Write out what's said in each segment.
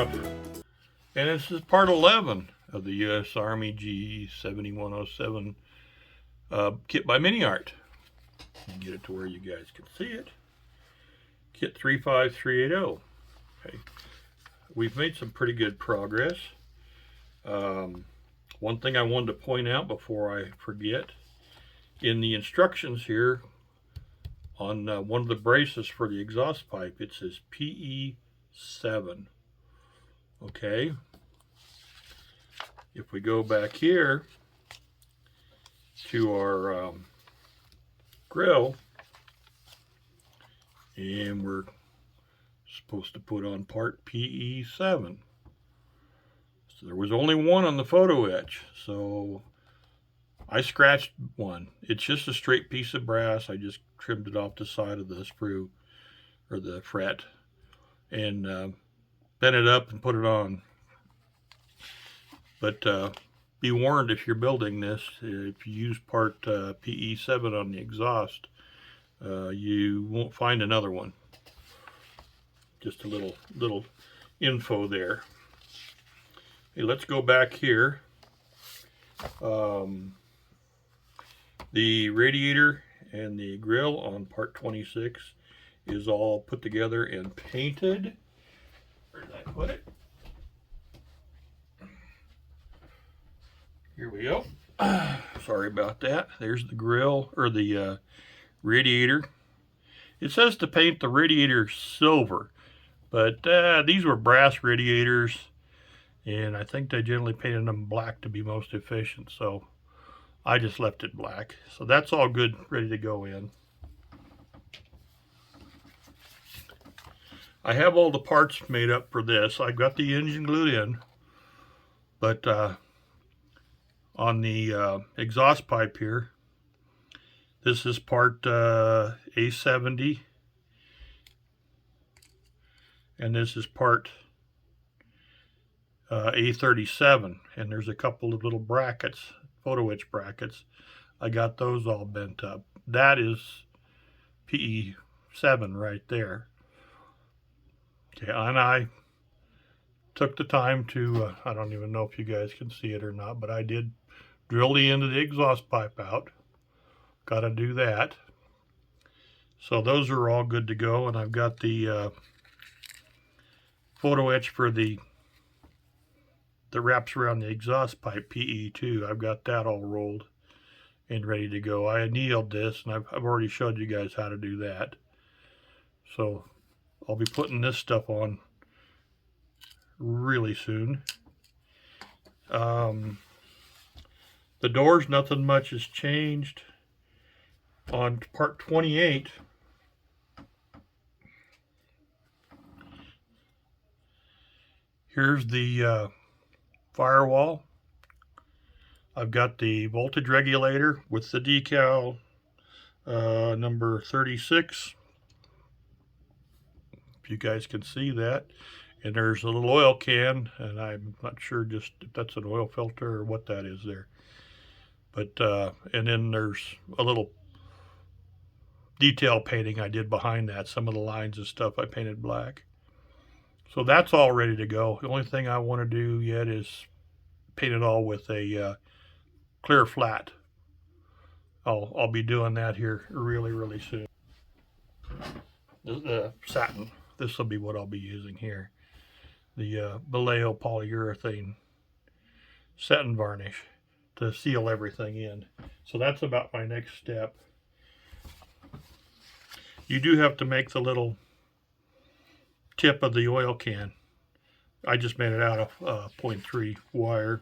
have, and this is part 11 of the U.S. Army G7107 kit by MiniArt. Get it to where you guys can see it. Kit 35380. Okay, we've made some pretty good progress. One thing I wanted to point out before I forget, in the instructions here on one of the braces for the exhaust pipe, it says PE7. Okay, if we go back here to our grill, and we're supposed to put on part PE7. So there was only one on the photo etch, so I scratched one. It's just a straight piece of brass. I just trimmed it off the side of the sprue or the fret and bent it up and put it on. But be warned, if you're building this, if you use part PE7 on the exhaust, you won't find another one. Just a little info there. Hey, let's go back here. The radiator and the grill on part 26 is all put together and painted. Where did I put it? Here we go. Sorry about that. There's the grill, or the radiator. It says to paint the radiator silver, but these were brass radiators, and I think they generally painted them black to be most efficient, so I just left it black. So that's all good, ready to go in. I have all the parts made up for this. I've got the engine glued in, but on the exhaust pipe here, this is part A70, and this is part A37, and there's a couple of little brackets, photo etch brackets. I got those all bent up. That is PE7 right there. Okay, and I took the time to, I don't even know if you guys can see it or not, but I did drill the end of the exhaust pipe out. Got to do that. So those are all good to go, and I've got the photo etch for the that wraps around the exhaust pipe, PE2. I've got that all rolled and ready to go. I annealed this, and I've already showed you guys how to do that. So I'll be putting this stuff on really soon. The doors, nothing much has changed. On part 28, here's the firewall. I've got the voltage regulator with the decal number 36, if you guys can see that. And there's a little oil can, and I'm not sure just if that's an oil filter or what that is there. But and then there's a little detail painting I did behind that. Some of the lines and stuff I painted black. So that's all ready to go. The only thing I want to do yet is paint it all with a clear flat. I'll be doing that here really soon. The satin, this will be what I'll be using here. The Vallejo polyurethane satin varnish to seal everything in. So that's about my next step. You do have to make the little tip of the oil can. I just made it out of 0.3 wire.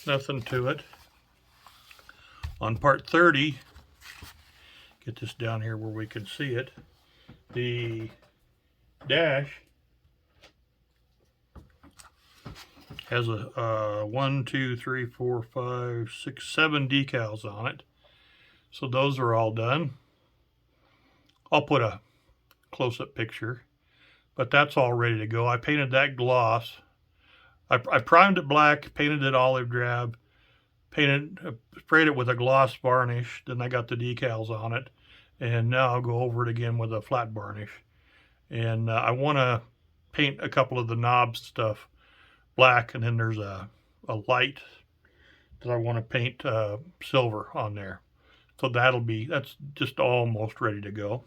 Nothing to it. On part 30, get this down here where we can see it, the dash has a 1, 2, 3, 4, 5, 6, 7 decals on it. So those are all done. I'll put a close-up picture, but that's all ready to go. I painted that gloss. I primed it black, painted it olive drab, sprayed it with a gloss varnish, then I got the decals on it, and now I'll go over it again with a flat varnish. And I want to paint a couple of the knobs stuff black, and then there's a light that I want to paint silver on there. So that's just almost ready to go.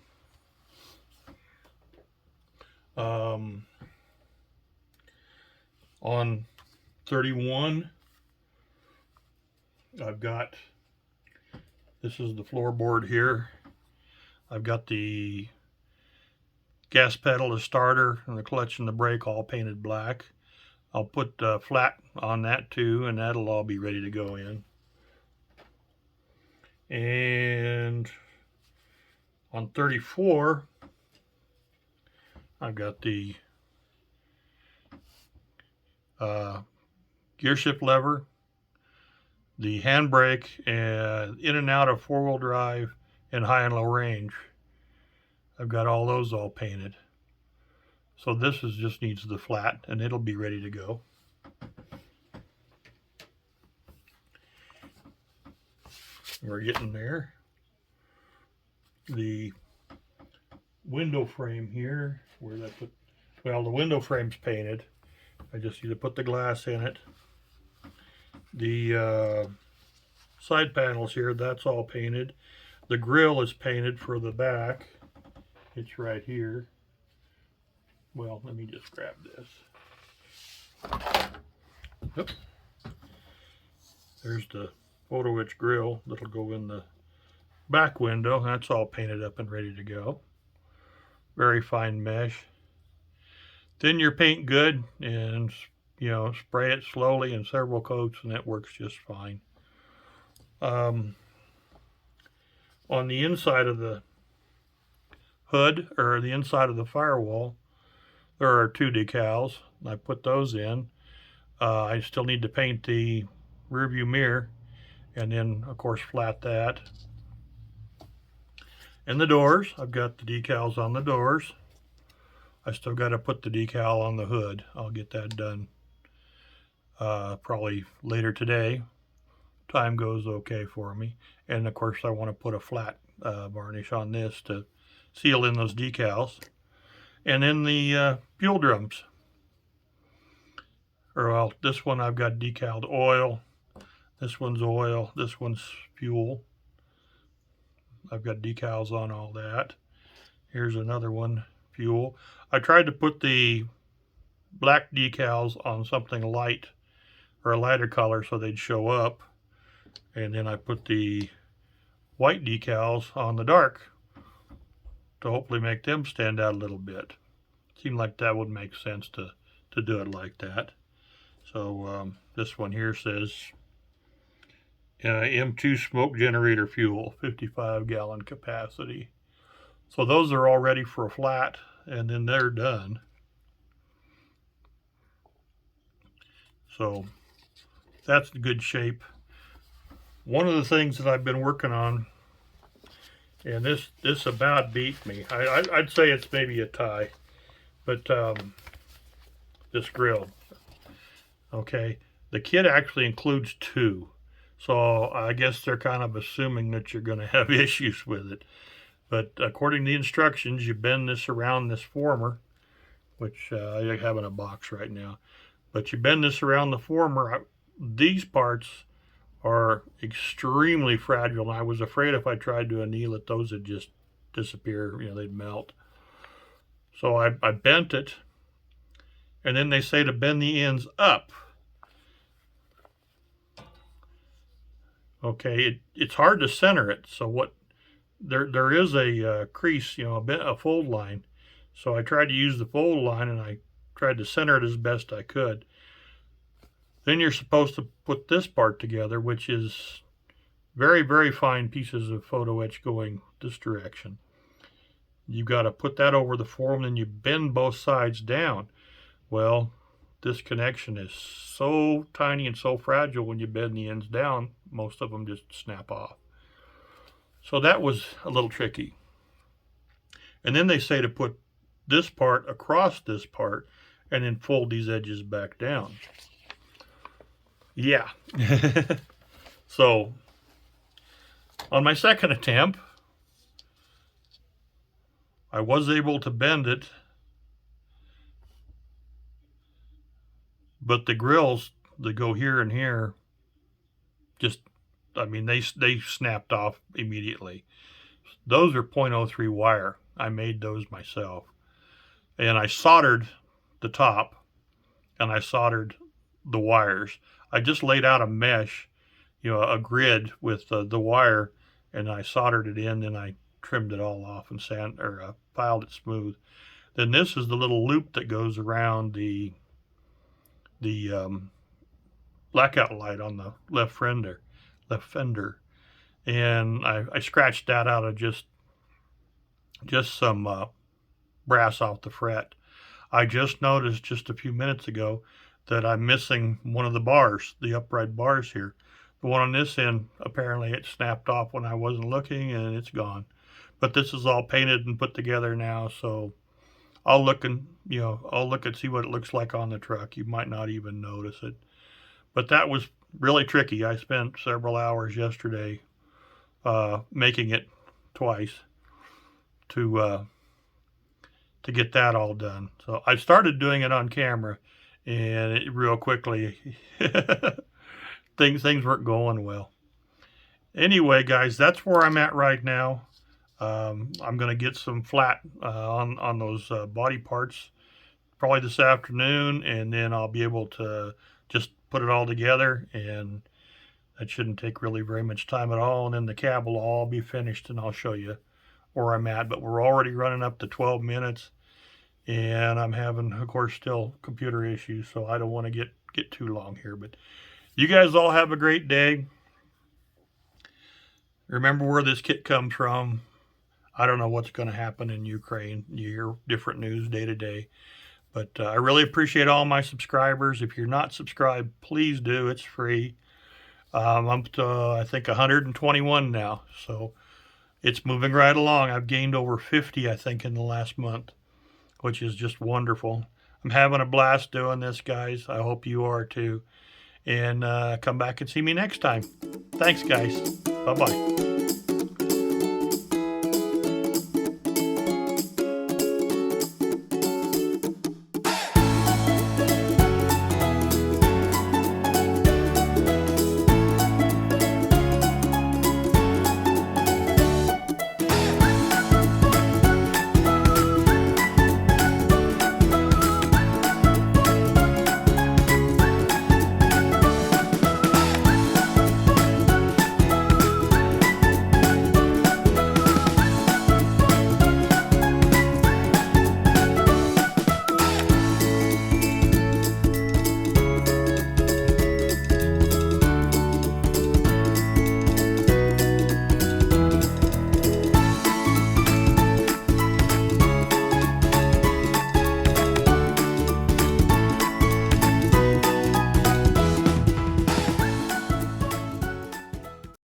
On 31, I've got, this is the floorboard here. I've got the gas pedal, the starter, and the clutch and the brake all painted black. I'll put flat on that too, and that'll all be ready to go in. And on 34, I've got the gear shift lever, the handbrake, and in and out of 4-wheel drive and high and low range. I've got all those all painted. So this just needs the flat, and it'll be ready to go. We're getting there. The window frame here, where did I put? Well, the window frame's painted. I just need to put the glass in it. The side panels here, that's all painted. The grille is painted for the back. It's right here. Well, let me just grab this. Yep. There's the photo etch grill that'll go in the back window. That's all painted up and ready to go. Very fine mesh. Thin your paint good, and spray it slowly in several coats, and it works just fine. On the inside of the hood, or the inside of the firewall, there are 2 decals. I put those in. I still need to paint the rear view mirror, and then of course flat that. And the doors, I've got the decals on the doors. I still got to put the decal on the hood. I'll get that done probably later today. Time goes okay for me. And of course I want to put a flat varnish on this to seal in those decals. And then the fuel drums. Well, this one I've got decaled oil. This one's oil. This one's fuel. I've got decals on all that. Here's another one, fuel. I tried to put the black decals on something light, or a lighter color, so they'd show up. And then I put the white decals on the dark to hopefully make them stand out a little bit. Seemed like that would make sense to do it like that. So this one here says M2 smoke generator fuel, 55-gallon capacity. So those are all ready for a flat, and then they're done. So that's in good shape. One of the things that I've been working on, and this about beat me. I'd say it's maybe a tie, but this grill. Okay, the kit actually includes 2. So I guess they're kind of assuming that you're going to have issues with it. But according to the instructions, you bend this around this former, which I have in a box right now. But you bend this around the former. These parts are extremely fragile. And I was afraid if I tried to anneal it, those would just disappear. They'd melt. So I bent it. And then they say to bend the ends up. Okay, it's hard to center it. So there is a crease, a fold line. So I tried to use the fold line, and I tried to center it as best I could. Then you're supposed to put this part together, which is very, very fine pieces of photo etch going this direction. You've got to put that over the form, and you bend both sides down. Well, this connection is so tiny and so fragile when you bend the ends down, most of them just snap off. So that was a little tricky. And then they say to put this part across this part and then fold these edges back down. Yeah. So on my second attempt, I was able to bend it But the grills that go here and here, just, I mean, they snapped off immediately. Those are 0.03 wire. I made those myself. And I soldered the top, and I soldered the wires. I just laid out a mesh, a grid with the wire, and I soldered it in, and I trimmed it all off and filed it smooth. Then this is the little loop that goes around the blackout light on the left fender, and I scratched that out of just some brass off the fret. I just noticed just a few minutes ago that I'm missing one of the bars, the upright bars here. The one on this end, apparently it snapped off when I wasn't looking, and it's gone. But this is all painted and put together now, so I'll look and see what it looks like on the truck. You might not even notice it. But that was really tricky. I spent several hours yesterday making it twice to get that all done. So I started doing it on camera, and real quickly things weren't going well. Anyway, guys, that's where I'm at right now. I'm going to get some flat on those body parts probably this afternoon, and then I'll be able to just put it all together, and that shouldn't take really very much time at all. And then the cab will all be finished, and I'll show you where I'm at. But we're already running up to 12 minutes, and I'm having, of course, still computer issues, so I don't want to get too long here. But you guys all have a great day. Remember where this kit comes from. I don't know what's going to happen in Ukraine. You hear different news day to day. But I really appreciate all my subscribers. If you're not subscribed, please do. It's free. I'm up to, I think, 121 now. So it's moving right along. I've gained over 50, I think, in the last month, which is just wonderful. I'm having a blast doing this, guys. I hope you are too. And come back and see me next time. Thanks, guys. Bye-bye.